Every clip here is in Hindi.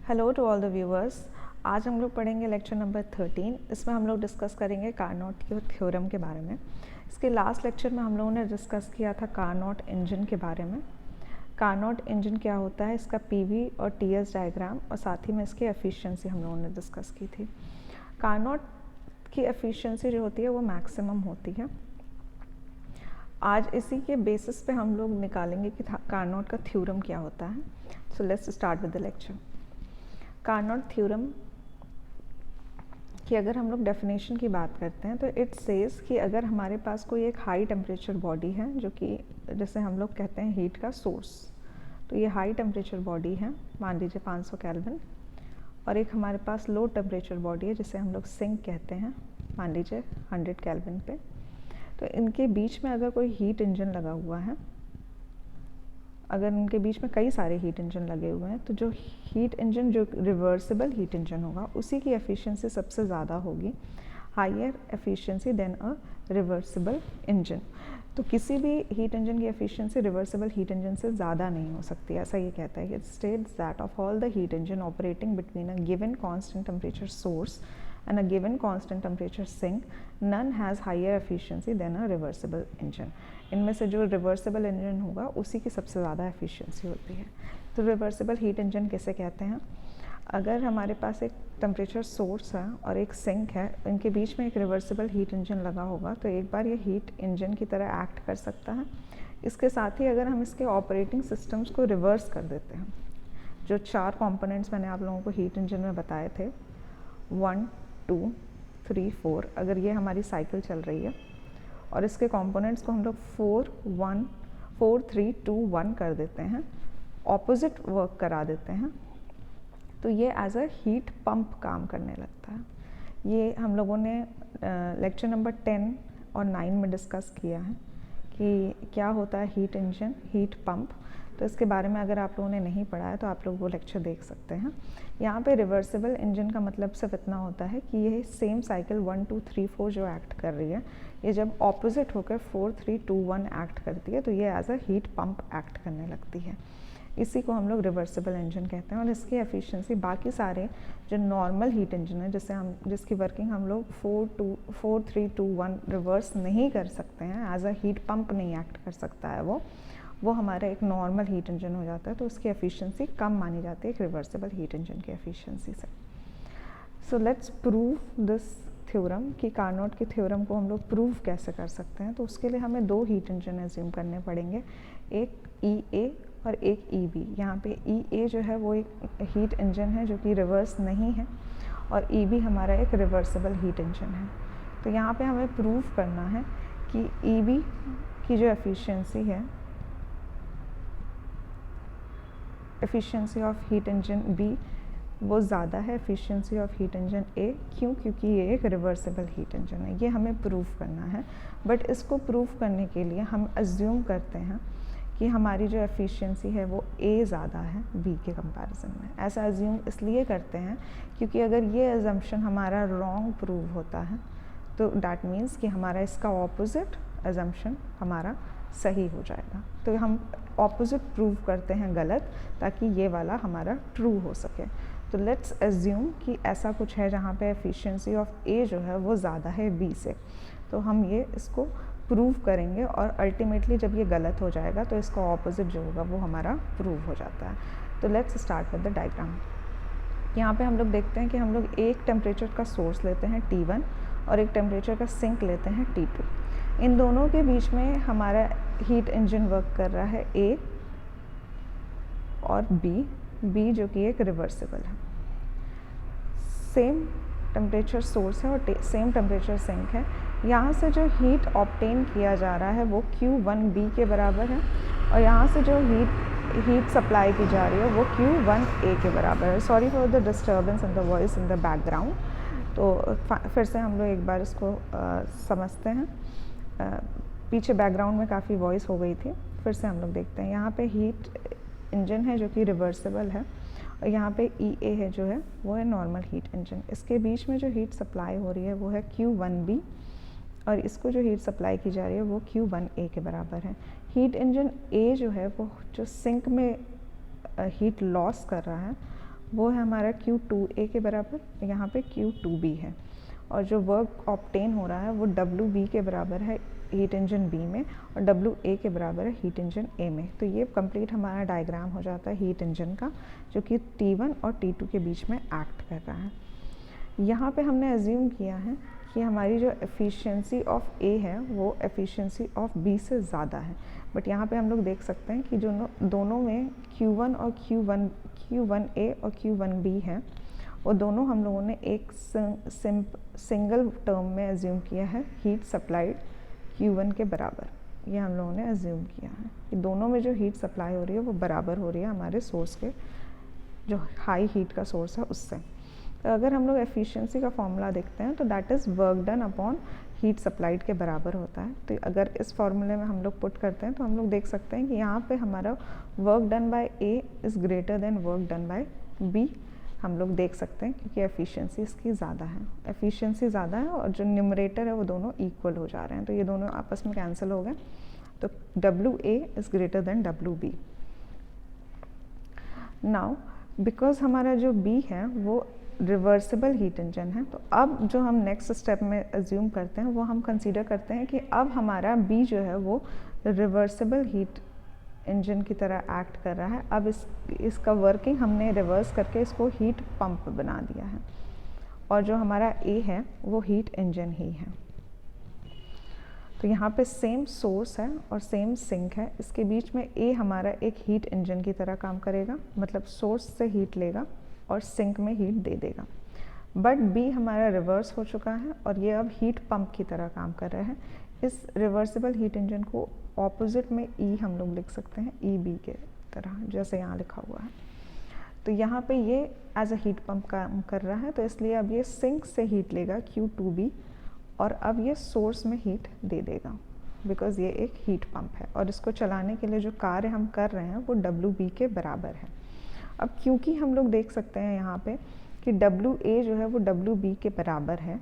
Hello to all the viewers. आज हम लोग पढ़ेंगे लेक्चर नंबर 13। इसमें हम लोग डिस्कस करेंगे कार्नोट के थ्योरम के बारे में। इसके लास्ट लेक्चर में हम लोगों ने डिस्कस किया था कार्नोट इंजन के बारे में। कार्नोट इंजन क्या होता है, इसका पीवी और टीएस डायग्राम और साथ ही में इसकी एफिशिएंसी हम लोगों ने डिस्कस की थी। कार्नोट की एफिशिएंसी जो होती है वो मैक्सिमम होती है। आज इसी के बेसिस पे हम लोग निकालेंगे कि कार्नोट का थ्योरम क्या होता है। So let's start with the lecture. Carnot theorem की अगर हम लोग डेफिनेशन की बात करते हैं तो इट सेज कि अगर हमारे पास कोई एक हाई टेम्परेचर बॉडी है जो कि जैसे हम लोग कहते हैं हीट का सोर्स, तो ये हाई टेम्परेचर बॉडी है, मान लीजिए 500 केल्विन, और एक हमारे पास लो टेम्परेचर बॉडी है जिसे हम लोग सिंक कहते हैं, मान लीजिए 100 केल्विन पे। तो इनके बीच में अगर कोई हीट इंजन लगा हुआ है, अगर उनके बीच में कई सारे हीट इंजन लगे हुए हैं, तो जो हीट इंजन जो रिवर्सिबल हीट इंजन होगा उसी की एफिशिएंसी सबसे ज़्यादा होगी, higher efficiency than a reversible engine. तो किसी भी हीट इंजन की एफिशिएंसी रिवर्सिबल हीट इंजन से ज़्यादा नहीं हो सकती, ऐसा ये कहता है। It states that of all the heat engine operating between a given constant temperature source and a given constant temperature sink, none has higher efficiency than a reversible engine. इनमें से जो रिवर्सिबल इंजन होगा उसी की सबसे ज़्यादा एफिशिएंसी होती है। तो रिवर्सिबल हीट इंजन किसे कहते हैं? अगर हमारे पास एक टेम्परेचर सोर्स है और एक सिंक है, इनके बीच में एक रिवर्सिबल हीट इंजन लगा होगा तो एक बार ये हीट इंजन की तरह एक्ट कर सकता है। इसके साथ ही अगर हम इसके ऑपरेटिंग सिस्टम्स को रिवर्स कर देते हैं, जो 4 कंपोनेंट्स मैंने आप लोगों को हीट इंजन में बताए थे, 1 2 3 4, अगर ये हमारी साइकिल चल रही है और इसके कंपोनेंट्स को हम लोग 4 3 2 1 कर देते हैं, ऑपोजिट वर्क करा देते हैं, तो ये एज अ हीट पंप काम करने लगता है। ये हम लोगों ने लेक्चर नंबर 10 और 9 में डिस्कस किया है कि क्या होता है हीट इंजन, हीट पंप। तो इसके बारे में अगर आप लोगों ने नहीं पढ़ा है तो आप लोग वो लेक्चर देख सकते हैं। यहाँ पे रिवर्सिबल इंजन का मतलब सिर्फ इतना होता है कि ये सेम साइकिल 1 2 3 4 जो एक्ट कर रही है, ये जब ऑपोजिट होकर 4 3 2 1 एक्ट करती है तो ये as a heat pump act करने लगती है। इसी को हम लोग रिवर्सिबल इंजन कहते हैं। और इसकी एफिशिएंसी बाकी सारे जो नॉर्मल हीट इंजन है, जिसकी वर्किंग हम लोग 4 3 2 1 रिवर्स नहीं कर सकते हैं, एज अ हीट पंप नहीं एक्ट कर सकता है, वो हमारा एक नॉर्मल हीट इंजन हो जाता है। तो उसकी एफिशिएंसी कम मानी जाती है एक रिवर्सिबल हीट इंजन की एफिशिएंसी से। So let's prove this theorem कि कार्नोट के थ्योरम को हम लोग प्रूव कैसे कर सकते हैं। तो उसके लिए हमें 2 हीट इंजन एज्यूम करने पड़ेंगे, एक EA और एक EB। यहाँ पे EA जो है वो एक हीट इंजन है जो कि रिवर्स नहीं है, और EB हमारा एक रिवर्सिबल हीट इंजन है। तो यहाँ पे हमें प्रूव करना है कि EB की जो एफिशिएंसी है, efficiency of heat engine B, वो ज़्यादा है efficiency of heat engine A। क्यों? क्योंकि ये एक रिवर्सिबल हीट इंजन है। ये हमें प्रूव करना है, बट इसको प्रूव करने के लिए हम अज्यूम करते हैं कि हमारी जो एफिशिएंसी है वो A ज़्यादा है B के कंपैरिजन में। ऐसा अज्यूम इसलिए करते हैं क्योंकि अगर ये अजम्पशन हमारा रॉन्ग प्रूव होता है तो डैट मीन्स कि हमारा इसका ऑपोजिट अजम्पशन हमारा सही हो जाएगा। तो हम ऑपोजिट प्रूव करते हैं गलत, ताकि ये वाला हमारा ट्रू हो सके। तो लेट्स अज्यूम कि ऐसा कुछ है जहाँ पे एफिशिएंसी ऑफ A जो है वो ज़्यादा है B से। तो हम ये इसको प्रूव करेंगे और अल्टीमेटली जब ये गलत हो जाएगा तो इसका ऑपोजिट जो होगा वो हमारा प्रूव हो जाता है। तो let's start with the diagram. यहाँ पे हम लोग देखते हैं कि हम लोग एक टेम्परेचर का सोर्स लेते हैं T1 और एक टेम्परेचर का सिंक लेते हैं T2। इन दोनों के बीच में हमारा हीट इंजन वर्क कर रहा है A और B जो कि एक रिवर्सिबल है। सेम टेम्परेचर सोर्स है और सेम टेम्परेचर सिंक है। यहाँ से जो हीट ऑब्टेन किया जा रहा है वो Q1B के बराबर है, और यहाँ से जो हीट सप्लाई की जा रही है वो Q1A के बराबर है। Sorry for the disturbance in the voice in the background. तो फिर से हम लोग एक बार इसको समझते हैं। पीछे बैकग्राउंड में काफ़ी वॉइस हो गई थी। फिर से हम लोग देखते हैं। यहाँ पे हीट इंजन है जो कि रिवर्सिबल है, और यहाँ पे EA है जो है वो है नॉर्मल हीट इंजन। इसके बीच में जो हीट सप्लाई हो रही है वो है Q1B, और इसको जो हीट सप्लाई की जा रही है वो Q1A के बराबर है। हीट इंजन A जो है वो जो सिंक में हीट लॉस कर रहा है वो है हमारा Q2A के बराबर, यहाँ पे Q2B है। और जो वर्क ऑब्टेन हो रहा है वो WB के बराबर है हीट इंजन B में, और WA के बराबर है हीट इंजन A में। तो ये कंप्लीट हमारा डायग्राम हो जाता है हीट इंजन का, जो कि T1 और T2 के बीच में एक्ट कर रहा है। यहाँ पे हमने एज्यूम किया है कि हमारी जो एफिशिएंसी ऑफ A है वो एफिशिएंसी ऑफ B से ज़्यादा है। बट यहाँ पे हम लोग देख सकते हैं कि जो दोनों में Q1 और Q1A और Q1B है, वो दोनों हम लोगों ने एक सिंगल टर्म में एज्यूम किया है हीट सप्लाइड Q1 के बराबर। ये हम लोगों ने एज्यूम किया है कि दोनों में जो हीट सप्लाई हो रही है वो बराबर हो रही है हमारे सोर्स के, जो हाई हीट का सोर्स है उससे। तो अगर हम लोग एफिशिएंसी का फॉर्मूला देखते हैं तो that is work done upon heat supplied के बराबर होता है। तो अगर इस फॉर्मूले में हम लोग पुट करते हैं तो हम लोग देख सकते हैं कि यहाँ पे हमारा work done by A is greater then work done by B। हम लोग देख सकते हैं क्योंकि एफिशिएंसी इसकी ज़्यादा है, एफिशिएंसी ज़्यादा है और जो न्यूमरेटर है वो दोनों इक्वल हो जा रहे हैं, तो ये दोनों आपस में कैंसिल हो गए। तो WA is greater then WB। Now because हमारा जो B है वो रिवर्सिबल हीट इंजन है, तो अब जो हम नेक्स्ट स्टेप में एज्यूम करते हैं वो हम कंसीडर करते हैं कि अब हमारा B जो है वो रिवर्सिबल हीट इंजन की तरह एक्ट कर रहा है। अब इसका वर्किंग हमने रिवर्स करके इसको हीट पंप बना दिया है, और जो हमारा A है वो हीट इंजन ही है। तो यहाँ पे सेम सोर्स है और सेम सिंक है, इसके बीच में A हमारा एक हीट इंजन की तरह काम करेगा, मतलब सोर्स से हीट लेगा और सिंक में हीट दे देगा। बट B हमारा रिवर्स हो चुका है और ये अब हीट पंप की तरह काम कर रहा है। इस रिवर्सिबल हीट इंजन को ऑपोजिट में E हम लोग लिख सकते हैं, EB के तरह, जैसे यहाँ लिखा हुआ है। तो यहाँ पे ये एज अ हीट पंप काम कर रहा है, तो इसलिए अब ये सिंक से हीट लेगा Q2B और अब ये सोर्स में हीट दे देगा, बिकॉज़ ये एक हीट पंप है और इसको चलाने के लिए जो कार्य हम कर रहे हैं वो WB के बराबर है। अब क्योंकि हम लोग देख सकते हैं यहाँ पे कि WA जो है वो WB के बराबर है,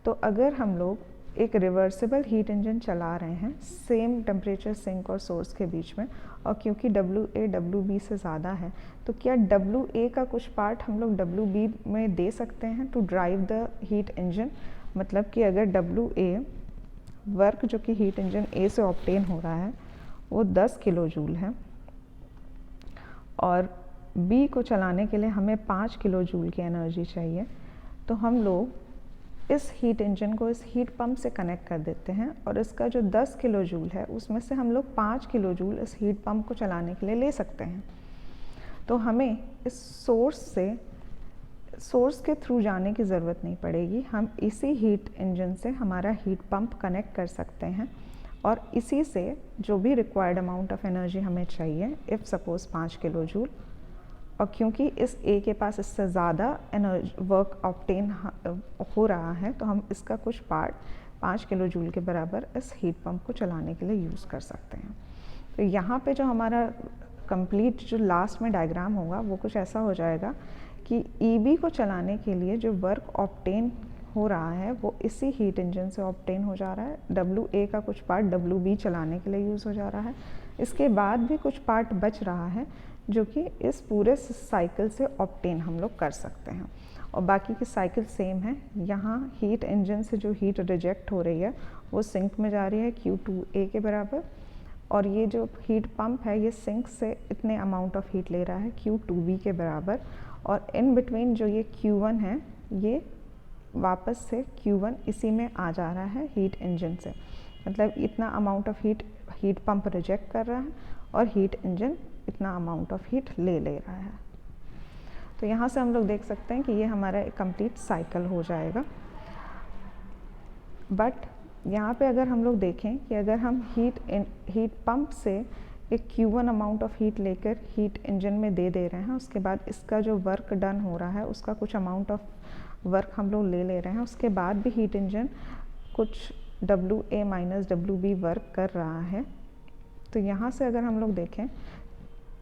तो अगर हम लोग एक रिवर्सिबल हीट इंजन चला रहे हैं सेम टेम्परेचर सिंक और सोर्स के बीच में, और क्योंकि WA WB से ज़्यादा है, तो क्या WA का कुछ पार्ट हम लोग WB में दे सकते हैं to drive the heat engine. मतलब कि अगर WA वर्क जो कि हीट इंजन A से ऑब्टेन हो रहा है वो 10 किलो जूल है, और B को चलाने के लिए हमें 5 किलो जूल की एनर्जी चाहिए, तो हम लोग इस हीट इंजन को इस हीट पंप से कनेक्ट कर देते हैं और इसका जो 10 किलो जूल है उसमें से हम लोग 5 किलो जूल इस हीट पंप को चलाने के लिए ले सकते हैं। तो हमें इस सोर्स के थ्रू जाने की ज़रूरत नहीं पड़ेगी, हम इसी हीट इंजन से हमारा हीट पंप कनेक्ट कर सकते हैं और इसी से जो भी रिक्वायर्ड अमाउंट ऑफ एनर्जी हमें चाहिए, इफ़ सपोज़ 5 किलो जूल, और क्योंकि इस A के पास इससे ज़्यादा एनर्जी वर्क ऑब्टेन हो रहा है, तो हम इसका कुछ पार्ट 5 किलो जूल के बराबर इस हीट पंप को चलाने के लिए यूज़ कर सकते हैं। तो यहाँ पे जो हमारा कंप्लीट जो लास्ट में डायग्राम होगा वो कुछ ऐसा हो जाएगा कि EB को चलाने के लिए जो वर्क ऑब्टेन हो रहा है वो इसी हीट इंजन से ऑब्टेन हो जा रहा है। WA का कुछ पार्ट WB चलाने के लिए यूज़ हो जा रहा है, इसके बाद भी कुछ पार्ट बच रहा है जो कि इस पूरे साइकिल से ऑब्टेन हम लोग कर सकते हैं, और बाकी की साइकिल सेम है। यहाँ हीट इंजन से जो हीट रिजेक्ट हो रही है वो सिंक में जा रही है Q2A के बराबर, और ये जो हीट पंप है ये सिंक से इतने अमाउंट ऑफ हीट ले रहा है Q2B के बराबर, और इन बिटवीन जो ये Q1 है ये वापस से Q1 इसी में आ जा रहा है हीट इंजन से। मतलब इतना amount of heat pump reject कर रहा है और हीट इंजन इतना अमाउंट ऑफ हीट ले रहा है। तो यहाँ से हम लोग देख सकते हैं कि ये हमारा एक कंप्लीट साइकिल हो जाएगा। बट यहाँ पे अगर हम लोग देखें कि अगर हम हीट पंप से एक Q1 अमाउंट ऑफ हीट लेकर हीट इंजन में दे रहे हैं, उसके बाद इसका जो वर्क डन हो रहा है उसका कुछ अमाउंट ऑफ वर्क हम लोग ले रहे हैं, उसके बाद भी हीट इंजन कुछ WA माइनस WB वर्क कर रहा है। तो यहाँ से अगर हम लोग देखें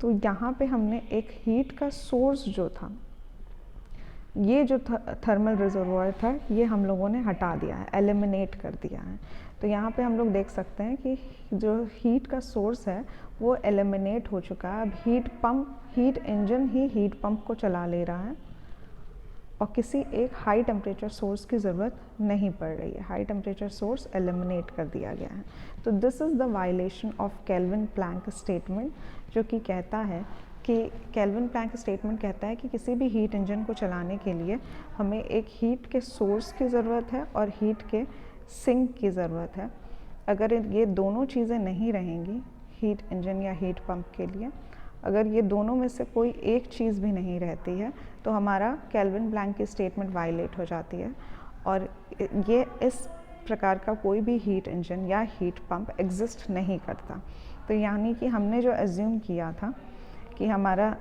तो यहाँ पे हमने एक हीट का सोर्स जो था ये जो थर्मल रिजर्वॉयर था ये हम लोगों ने हटा दिया है, एलिमिनेट कर दिया है। तो यहाँ पे हम लोग देख सकते हैं कि जो हीट का सोर्स है वो एलिमिनेट हो चुका है। अब हीट इंजन ही हीट पंप को चला ले रहा है और किसी एक हाई टेम्परेचर सोर्स की ज़रूरत नहीं पड़ रही है। हाई टेम्परेचर सोर्स एलिमिनेट कर दिया गया है। तो this is the violation of Kelvin Planck statement, जो कि कहता है कि केल्विन प्लैंक स्टेटमेंट कहता है कि किसी भी हीट इंजन को चलाने के लिए हमें एक हीट के सोर्स की ज़रूरत है और हीट के सिंक की ज़रूरत है। अगर ये दोनों चीज़ें नहीं रहेंगी हीट इंजन या हीट पंप के लिए, अगर ये दोनों में से कोई एक चीज़ भी नहीं रहती है तो हमारा केल्विन प्लैंक की स्टेटमेंट वायलेट हो जाती है और ये इस प्रकार का कोई भी हीट इंजन या हीट पंप एग्जिस्ट नहीं करता। तो यानी कि हमने जो एज्यूम किया था कि हमारा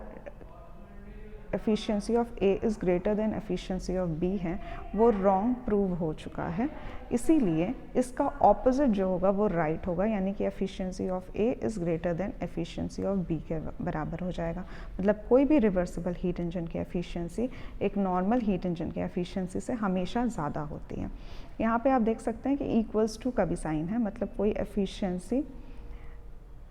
efficiency of A is greater than efficiency of B है, वो रॉन्ग प्रूव हो चुका है। इसीलिए इसका ऑपोजिट जो होगा वो राइट होगा, यानी कि efficiency of A is greater than efficiency of B के बराबर हो जाएगा। मतलब कोई भी रिवर्सिबल हीट इंजन की एफिशिएंसी एक नॉर्मल हीट इंजन की एफिशिएंसी से हमेशा ज़्यादा होती है। यहाँ पे आप देख सकते हैं कि इक्वल्स टू का भी साइन है, मतलब कोई efficiency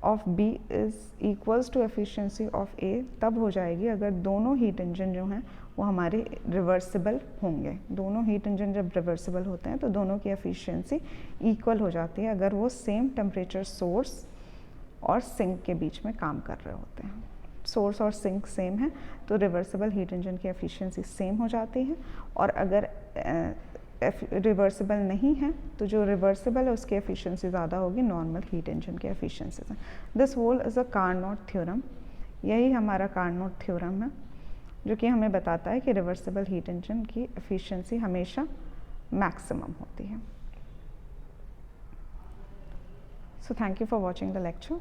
of B is equals to efficiency of A तब हो जाएगी अगर दोनों हीट इंजन जो हैं वो हमारे रिवर्सिबल होंगे। दोनों हीट इंजन जब रिवर्सिबल होते हैं तो दोनों की एफिशिएंसी इक्वल हो जाती है अगर वो सेम टेम्परेचर सोर्स और सिंक के बीच में काम कर रहे होते हैं। सोर्स और सिंक सेम है तो रिवर्सिबल हीट इंजन की एफिशिएंसी सेम हो जाती है, और अगर रिवर्सिबल नहीं है तो जो रिवर्सिबल है उसकी एफिशिएंसी ज़्यादा होगी नॉर्मल हीट इंजन की एफिशिएंसी से। This whole is a Carnot theorem. यही हमारा कार्नोट थ्योरम है जो कि हमें बताता है कि रिवर्सिबल हीट इंजन की एफिशिएंसी हमेशा मैक्सिमम होती है। So thank you for watching the lecture.